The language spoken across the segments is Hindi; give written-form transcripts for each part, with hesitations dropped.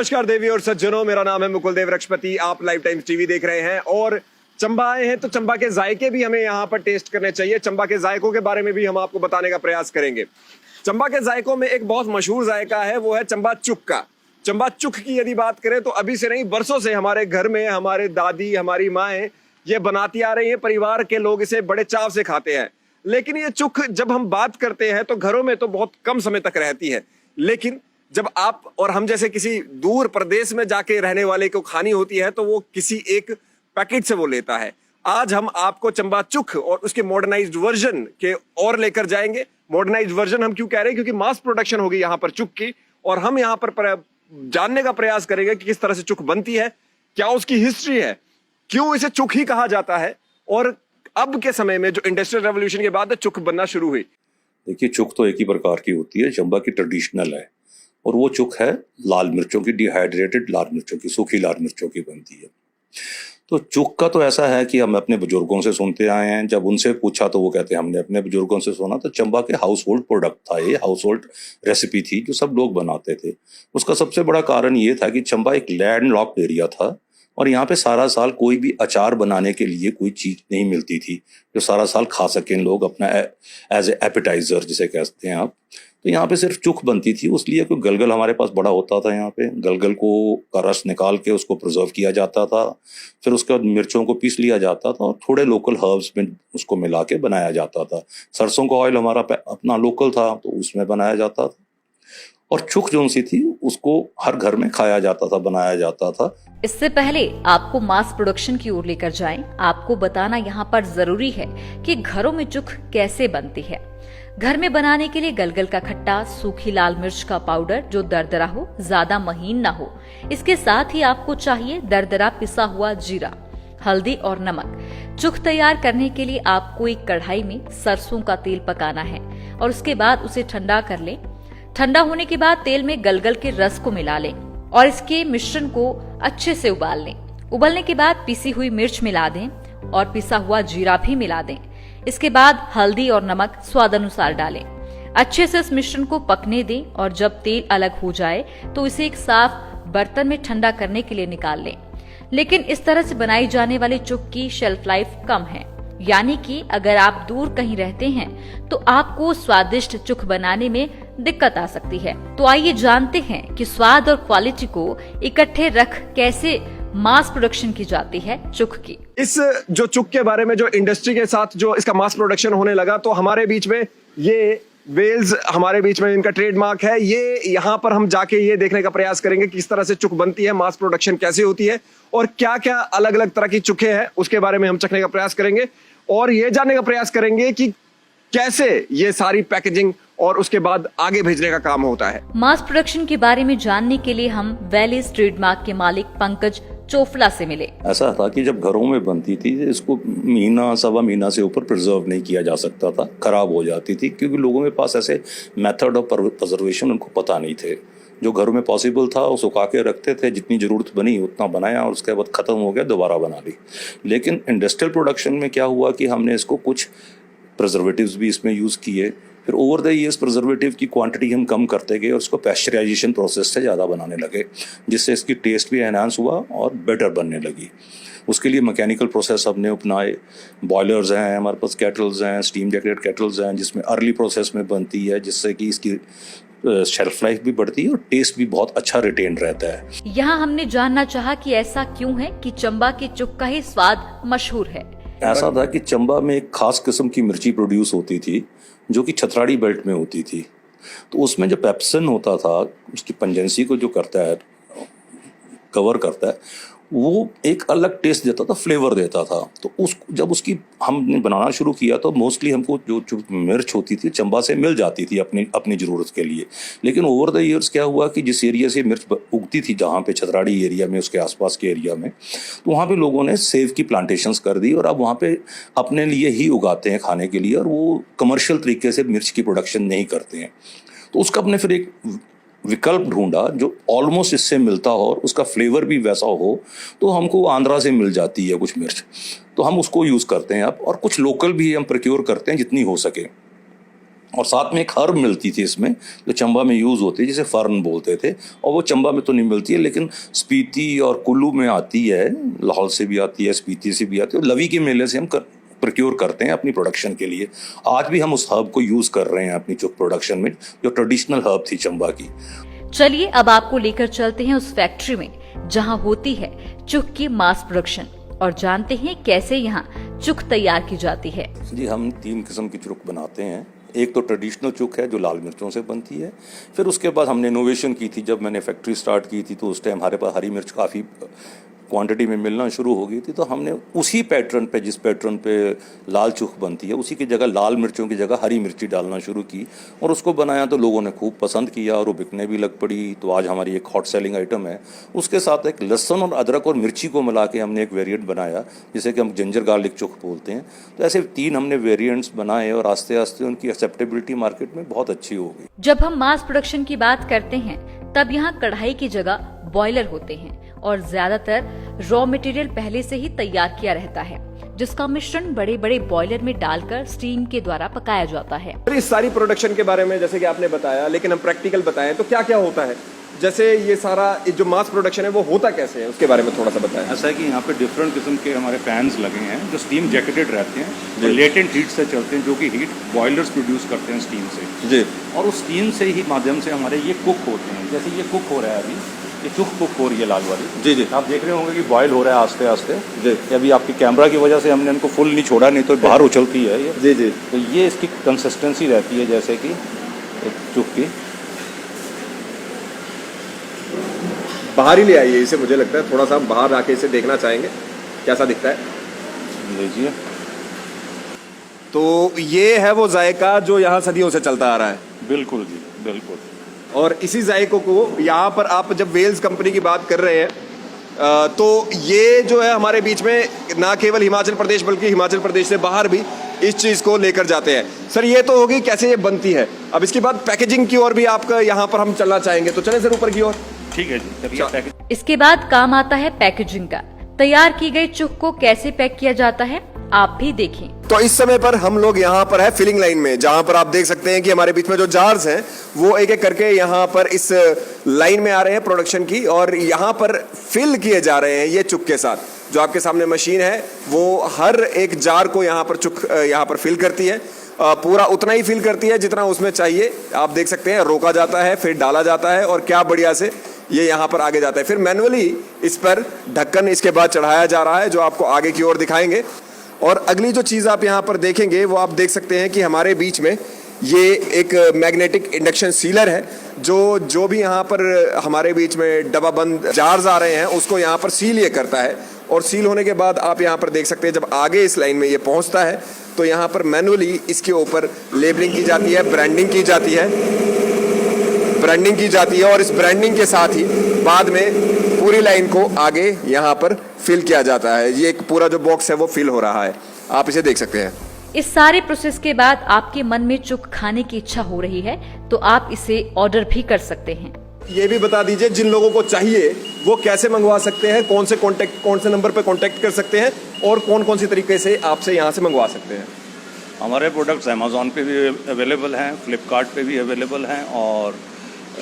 नमस्कार देवी और सज्जनों, मेरा नाम है मुकुल देव रक्षपति। आप लाइव टाइम्स टीवी देख रहे हैं और चंबा आए हैं तो चंबा के जायके भी हमें यहाँ पर टेस्ट करने चाहिए। चंबा के जायकों के बारे में भी हम आपको बताने का प्रयास करेंगे। चंबा के जायकों में एक बहुत मशहूर जायका है, वो है चंबा चुक का। चंबा चुक की यदि बात करें तो अभी से नहीं, बरसों से हमारे घर में हमारे दादी, हमारी माएँ ये बनाती आ रही हैं। परिवार के लोग इसे बड़े चाव से खाते हैं। लेकिन ये चुक जब हम बात करते हैं तो घरों में तो बहुत कम समय तक रहती है, लेकिन जब आप और हम जैसे किसी दूर प्रदेश में जाके रहने वाले को खानी होती है तो वो किसी एक पैकेट से वो लेता है। आज हम आपको चंबा चुक और उसके मॉडर्नाइज्ड वर्जन के और लेकर जाएंगे। मॉडर्नाइज्ड वर्जन हम क्यों कह रहे हैं? क्योंकि मास प्रोडक्शन होगी यहाँ पर चुक की, और हम यहाँ पर जानने का प्रयास करेंगे कि किस तरह से चुक बनती है, क्या उसकी हिस्ट्री है, क्यों इसे चुक ही कहा जाता है, और अब के समय में जो इंडस्ट्रियल रेवोल्यूशन के बाद चुक बनना शुरू हुई। देखिए, चुक तो एक ही प्रकार की होती है, चंबा की ट्रेडिशनल है, और वो चुक है लाल मिर्चों की, डिहाइड्रेटेड लाल मिर्चों की, सूखी लाल मिर्चों की बनती है। तो चुक का तो ऐसा है कि हम अपने बुजुर्गों से सुनते आए हैं। जब उनसे पूछा तो वो कहते हैं हमने अपने बुजुर्गों से सुना। तो चंबा के हाउस होल्ड प्रोडक्ट था, ये हाउस होल्ड रेसिपी थी जो सब लोग बनाते थे। उसका सबसे बड़ा कारण ये था कि चंबा एक लैंड लॉक्ड एरिया था और यहाँ पे सारा साल कोई भी अचार बनाने के लिए कोई चीज नहीं मिलती थी जो सारा साल खा सकें लोग अपना एज ए एपेटाइजर जिसे कहते हैं आप। तो यहाँ पे सिर्फ चुक बनती थी, उसलिए कोई गलगल हमारे पास बड़ा होता था। यहाँ पे गलगल को का रस निकाल के उसको प्रिजर्व किया जाता था, फिर उसके बाद मिर्चों को पीस लिया जाता था और थोड़े लोकल हर्ब्स में उसको मिला के बनाया जाता था। सरसों का ऑयल हमारा अपना लोकल था तो उसमें बनाया जाता था, और चुक जो सी थी उसको हर घर में खाया जाता था, बनाया जाता था। इससे पहले आपको मास प्रोडक्शन की ओर लेकर जाएं, आपको बताना यहाँ पर जरूरी है कि घरों में चुक कैसे बनती है। घर में बनाने के लिए गलगल का खट्टा, सूखी लाल मिर्च का पाउडर जो दरदरा हो, ज्यादा महीन ना हो। इसके साथ ही आपको चाहिए दरदरा पिसा हुआ जीरा, हल्दी और नमक। चुक तैयार करने के लिए आपको एक कढ़ाई में सरसों का तेल पकाना है और उसके बाद उसे ठंडा कर लें। ठंडा होने के बाद तेल में गलगल के रस को मिला लें और इसके मिश्रण को अच्छे से उबाल लें। उबलने के बाद पिसी हुई मिर्च मिला दें और पिसा हुआ जीरा भी मिला दें। इसके बाद हल्दी और नमक स्वाद अनुसार डालें। अच्छे से इस मिश्रण को पकने दें और जब तेल अलग हो जाए तो इसे एक साफ बर्तन में ठंडा करने के लिए निकाल लें। लेकिन इस तरह से बनाई जाने वाली चुक की शेल्फ लाइफ कम है, यानी कि अगर आप दूर कहीं रहते हैं तो आपको स्वादिष्ट चुक बनाने में दिक्कत आ सकती है। तो आइए जानते हैं कि स्वाद और क्वालिटी को इकट्ठे रख कैसे मास प्रोडक्शन की जाती है चुक की। इस जो चुक के बारे में जो इंडस्ट्री के साथ जो इसका मास प्रोडक्शन होने लगा, तो हमारे बीच में ये वेल्स हमारे बीच में इनका ट्रेडमार्क है। ये यहाँ पर हम जाके ये देखने का प्रयास करेंगे कि किस तरह से चुक बनती है, मास प्रोडक्शन कैसे होती है और क्या क्या अलग अलग तरह की चुके हैं उसके बारे में हम चखने का प्रयास करेंगे और ये जानने का प्रयास करेंगे कि कैसे ये सारी पैकेजिंग और उसके बाद आगे भेजने का काम होता है। मास प्रोडक्शन के बारे में जानने के लिए हम वेलिस ट्रेडमार्क के मालिक पंकज चोफला से मिले। ऐसा था कि जब घरों में बनती थी इसको महीना सवा महीना से ऊपर प्रिजर्व नहीं किया जा सकता था, खराब हो जाती थी, क्योंकि लोगों के पास ऐसे मेथड ऑफ प्रिजर्वेशन उनको पता नहीं थे। जो घरों में पॉसिबल था वो सुखा के रखते थे, जितनी जरूरत बनी उतना बनाया और उसके बाद खत्म हो गया, दोबारा बना ली। लेकिन इंडस्ट्रियल प्रोडक्शन में क्या हुआ कि हमने इसको कुछ प्रिजर्वेटिव्स भी इसमें यूज़ किए, फिर ओवर द ईयर्स प्रिजर्वेटिव की क्वांटिटी हम कम करते गए और उसको पैस्चराइजेशन प्रोसेस से ज़्यादा बनाने लगे, जिससे इसकी टेस्ट भी एनहांस हुआ और बेटर बनने लगी। उसके लिए मैकेनिकल प्रोसेस हमने अपनाए। बॉयलर्स हैं हमारे पास, केटल्स हैं, स्टीम डेकोरेटेड केटल्स हैं जिसमें अर्ली प्रोसेस में बनती है, जिससे कि इसकी शेल्फ लाइफ भी बढ़ती है और टेस्ट भी बहुत अच्छा रिटेन रहता है। यहाँ हमने जानना चाहा कि ऐसा क्यों है कि चंबा की चुक का ही स्वाद मशहूर है। ऐसा था कि चंबा में एक खास किस्म की मिर्ची प्रोड्यूस होती थी जो कि छतराड़ी बेल्ट में होती थी। तो उसमें जो पेप्सन होता था उसकी पंजेंसी को जो करता है, कवर करता है, वो एक अलग टेस्ट देता था, फ्लेवर देता था। तो जब उसकी हमने बनाना शुरू किया तो मोस्टली हमको जो मिर्च होती थी चंबा से मिल जाती थी अपनी ज़रूरत के लिए। लेकिन ओवर द ईयर्स क्या हुआ कि जिस एरिया से मिर्च उगती थी, जहाँ पे छतराड़ी एरिया में, उसके आसपास के एरिया में, तो वहाँ पे लोगों ने सेब की प्लांटेशंस कर दी और अब वहाँ पे अपने लिए ही उगाते हैं खाने के लिए, और वो कमर्शियल तरीके से मिर्च की प्रोडक्शन नहीं करते हैं। तो उसका अपने फिर एक विकल्प ढूंढा जो ऑलमोस्ट इससे मिलता हो और उसका फ्लेवर भी वैसा हो। तो हमको आंध्रा से मिल जाती है कुछ मिर्च, तो हम उसको यूज़ करते हैं अब, और कुछ लोकल भी हम प्रोक्योर करते हैं जितनी हो सके। और साथ में एक हर्ब मिलती थी इसमें जो चंबा में यूज़ होती है, जिसे फर्न बोलते थे, और वो चंबा में तो नहीं मिलती है लेकिन स्पीति और कुल्लू में आती है, लाहौल से भी आती है, स्पीति से भी आती है, लवी के मेले से हम प्रोक्योर करते हैं अपनी प्रोडक्शन के लिए। आज भी हम उस हर्ब को यूज़ कर रहे हैं अपनी चुक प्रोडक्शन में, जो ट्रेडिशनल हर्ब थी चंबा की। चलिए अब आपको लेकर चलते हैं उस फैक्ट्री में जहां होती है चुक की मास प्रोडक्शन और जानते हैं कैसे यहाँ चुक तैयार की जाती है। जी, हम 3 किस्म की चुक बनाते हैं। एक तो ट्रेडिशनल चुक है जो लाल मिर्चों से बनती है। फिर उसके बाद हमने इनोवेशन की थी, जब मैंने फैक्ट्री स्टार्ट की थी तो उस टाइम हमारे पास हरी मिर्च काफ़ी क्वांटिटी में मिलना शुरू हो गई थी, तो हमने उसी पैटर्न पे, जिस पैटर्न पे लाल चुक बनती है, उसी की जगह लाल मिर्चों की जगह हरी मिर्ची डालना शुरू की और उसको बनाया तो लोगों ने खूब पसंद किया और वो बिकने भी लग पड़ी। तो आज हमारी एक हॉट सेलिंग आइटम है। उसके साथ एक लहसुन और अदरक और मिर्ची को मिला के हमने एक वेरिएंट बनाया जिसे कि हम जिंजर गार्लिक चुक बोलते हैं। तो ऐसे 3 हमने वेरिएंट्स बनाए और आस्ते आस्ते उनकी एक्सेप्टेबिलिटी मार्केट में बहुत अच्छी हो गई। जब हम मास प्रोडक्शन की बात करते हैं तब यहाँ कढ़ाई की जगह बॉयलर होते हैं और ज्यादातर रॉ मटेरियल पहले से ही तैयार किया रहता है, जिसका मिश्रण बड़े बड़े बॉयलर में डालकर स्टीम के द्वारा पकाया जाता है। इस सारी प्रोडक्शन के बारे में जैसे कि आपने बताया, लेकिन हम प्रैक्टिकल बताएं तो क्या क्या होता है, जैसे ये सारा जो मास प्रोडक्शन है वो होता कैसे है, उसके बारे में थोड़ा सा बताएं। ऐसा है कि यहाँ पे डिफरेंट किस्म के हमारे फैंस लगे हैं जो स्टीम जैकेटेड रहते हैं, जो लेटेंट हीट से चलते हैं, जो कि हीट बॉयलर्स प्रोड्यूस करते हैं स्टीम से जी। और उस स्टीम से ही माध्यम से हमारे ये कुक होते हैं। जैसे ये कुक हो रहा है अभी, ये चुक कुक हो रही है लाल वाली। जी जी। आप देख रहे होंगे कि बॉयल हो रहा है आस्ते आस्ते। जी। अभी आपकी कैमरा की वजह से हमने इनको फुल नहीं छोड़ा, नहीं तो बाहर उछलती है ये। जी जी। तो ये इसकी कंसिस्टेंसी रहती है जैसे कि एक चुक की। बाहर ही ले आइए इसे, मुझे लगता है थोड़ा सा बाहर आके इसे देखना चाहेंगे कैसा दिखता है। लीजिए। तो ये है वो जायका जो यहाँ सदियों से चलता आ रहा है। बिल्कुल जी, बिल्कुल। और इसी जायकों को यहाँ पर आप जब वेल्स कंपनी की बात कर रहे हैं तो ये जो है हमारे बीच में ना केवल हिमाचल प्रदेश बल्कि हिमाचल प्रदेश से बाहर भी इस चीज़ को लेकर जाते हैं। सर ये तो होगी कैसे ये बनती है, अब इसके बाद पैकेजिंग की ओर भी आपका यहाँ पर हम चलना चाहेंगे, तो चलें सर ऊपर की ओर। ठीक है जी, चलिए पैकेज। इसके बाद काम आता है पैकेजिंग का। तैयार की गई चुक को कैसे पैक किया जाता है आप भी देखें। तो इस समय पर हम लोग यहाँ पर है फिलिंग लाइन में, जहां पर आप देख सकते हैं कि हमारे बीच में जो जार्स हैं वो एक एक करके यहाँ पर इस लाइन में आ रहे हैं प्रोडक्शन की, और यहाँ पर फिल किए जा रहे हैं ये चुक के साथ। जो आपके सामने मशीन है वो हर एक जार को यहाँ पर चुक यहाँ पर फिल करती है, पूरा उतना ही फिल करती है जितना उसमें चाहिए। आप देख सकते हैं रोका जाता है, फिर डाला जाता है और क्या बढ़िया से ये यहाँ पर आगे जाता है। फिर मैनुअली इस पर ढक्कन इसके बाद चढ़ाया जा रहा है, जो आपको आगे की ओर दिखाएंगे। और अगली जो चीज़ आप यहाँ पर देखेंगे वो आप देख सकते हैं कि हमारे बीच में ये एक मैग्नेटिक इंडक्शन सीलर है, जो भी यहाँ पर हमारे बीच में डब्बा बंद जार्स आ रहे हैं उसको यहाँ पर सील ये करता है। और सील होने के बाद आप यहाँ पर देख सकते हैं जब आगे इस लाइन में ये पहुँचता है तो यहाँ पर मैनुअली इसके ऊपर लेबलिंग की जाती है, ब्रांडिंग की जाती है और इस ब्रांडिंग के साथ ही बाद में पूरी लाइन को आगे यहाँ पर फिल किया जाता है। ये एक पूरा जो बॉक्स है वो फिल हो रहा है, आप इसे देख सकते हैं। इस सारे प्रोसेस के बाद आपके मन में चुक खाने की इच्छा हो रही है तो आप इसे ऑर्डर भी कर सकते हैं। ये भी बता दीजिए जिन लोगों को चाहिए वो कैसे मंगवा सकते हैं, कौन से नंबर पे कांटेक्ट कर सकते हैं और कौन सी तरीके से आपसे यहाँ से मंगवा सकते हैं। हमारे प्रोडक्ट्स अमेज़ॉन पे भी अवेलेबल हैं, फ्लिपकार्ट पे भी अवेलेबल हैं और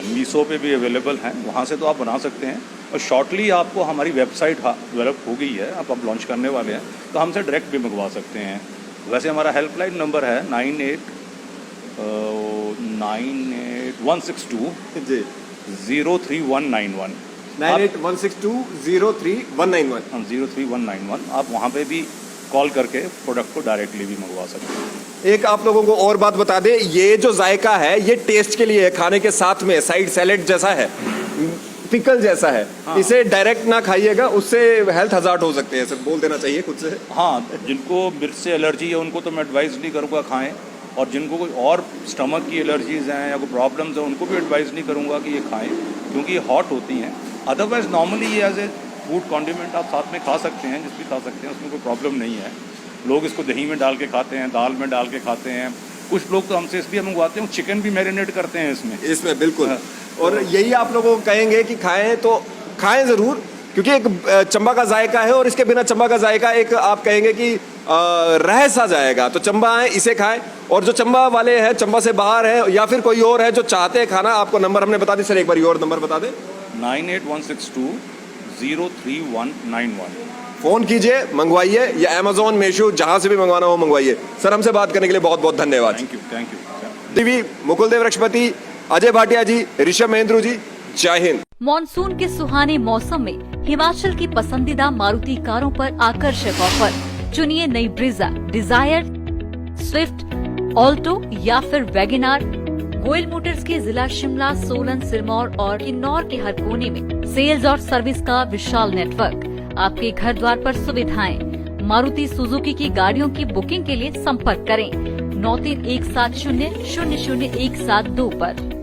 मीशो पे भी अवेलेबल हैं। वहाँ से तो आप बना सकते हैं और शॉर्टली आपको हमारी वेबसाइट डेवलप हो गई है, आप लॉन्च करने वाले हैं तो हमसे डायरेक्ट भी मंगवा सकते हैं। वैसे हमारा हेल्पलाइन नंबर है 9816203191 जी 03191 9816203191 आप वहाँ पे भी कॉल करके प्रोडक्ट को डायरेक्टली भी मंगवा सकते हैं। एक आप लोगों को और बात बता दें, ये जो जायका है ये टेस्ट के लिए है, खाने के साथ में साइड सैलेड जैसा है, पिकल जैसा है। हाँ। इसे डायरेक्ट ना खाइएगा, उससे हेल्थ हजार्ड हो सकते हैं, सर बोल देना चाहिए खुद से। हाँ, जिनको मिर्च से एलर्जी है उनको तो मैं एडवाइस नहीं करूँगा खाएं, और जिनको कोई और स्टमक की एलर्जीज हैं या कोई प्रॉब्लम्स हैं उनको भी एडवाइस नहीं करूँगा कि ये खाएं, क्योंकि ये हॉट होती हैं। अदरवाइज नॉर्मली ये एज ए फूड कॉन्डिमेंट आप साथ में खा सकते हैं, जिस भी खा सकते हैं, उसमें कोई प्रॉब्लम नहीं है। लोग इसको दही में डाल के खाते हैं, दाल में डाल के खाते हैं, कुछ लोग तो हमसे इसलिए मंगवाते हैं चिकन भी मैरिनेट करते हैं इसमें। बिल्कुल। और यही आप लोगों को कहेंगे कि खाएं तो खाएं ज़रूर, क्योंकि एक चंबा का जायका है और इसके बिना चंबा का जायका एक आप कहेंगे कि रह सा जाएगा। तो चंबा आए, इसे खाएं। और जो चंबा वाले हैं, चंबा से बाहर है या फिर कोई और है जो चाहते हैं खाना, आपको नंबर हमने बता दी सर, एक बार और नंबर बता दें। 9816203191। फोन कीजिए, मंगवाइए, या अमेजोन, मीशो, जहां से भी मंगवाना हो मंगवाइए। सर हमसे बात करने के लिए बहुत बहुत धन्यवाद। Thank you. टीवी मुकुल देव रक्षपति, अजय भाटिया जी, ऋषभ महेंद्रू जी, जय हिंद। मॉनसून के सुहाने मौसम में हिमाचल की पसंदीदा मारुति कारों पर आकर्षक ऑफर। चुनिए नई ब्रीजा, डिजायर, स्विफ्ट, ऑल्टो या फिर वैगनार। गोयल मोटर्स के जिला शिमला, सोलन, सिरमौर और किन्नौर के हर कोने में सेल्स और सर्विस का विशाल नेटवर्क। आपके घर द्वार पर सुविधाएं। मारुति सुजुकी की गाड़ियों की बुकिंग के लिए संपर्क करें 9317000172 पर।